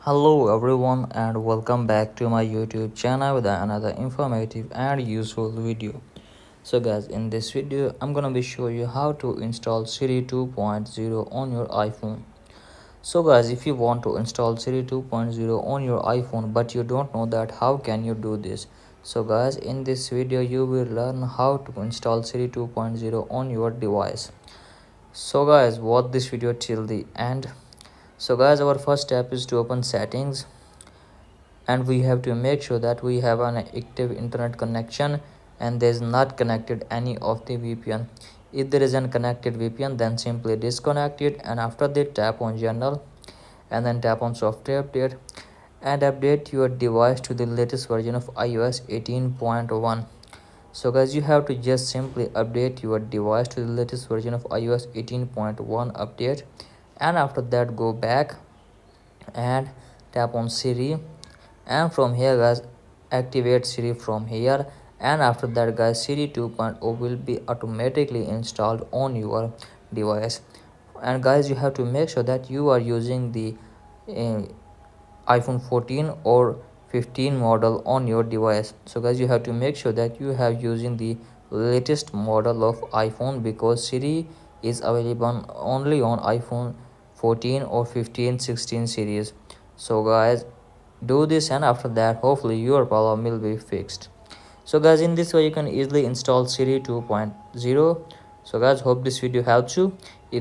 Hello everyone and welcome back to my YouTube channel with another informative and useful video. So guys, in this video I'm gonna be show you how to install Siri 2.0 on your iPhone. So guys, if you want to install Siri 2.0 on your iPhone but you don't know that how can you do this. So guys, in this video you will learn how to install Siri 2.0 on your device. So guys, watch this video till the end. So guys, our first step is to open settings, and we have to make sure that we have an active internet connection and there is not connected any of the VPN. If there is an connected VPN, then simply disconnect it, and after that tap on general and then tap on software update and update your device to the latest version of iOS 18.1. So guys, you have to just simply update your device to the latest version of iOS 18.1 update, and after that go back and tap on Siri, and from here guys activate Siri from here, and after that guys Siri 2.0 will be automatically installed on your device. And guys, you have to make sure that you are using the uh, iPhone 14 or 15 model on your device. So guys, you have to make sure that you have using the latest model of iPhone, because Siri is available only on iPhone 14 or 15 16 series. So guys, do this, and after that hopefully your problem will be fixed. So guys, in this way you can easily install Siri 2.0. So guys, hope this video helps you.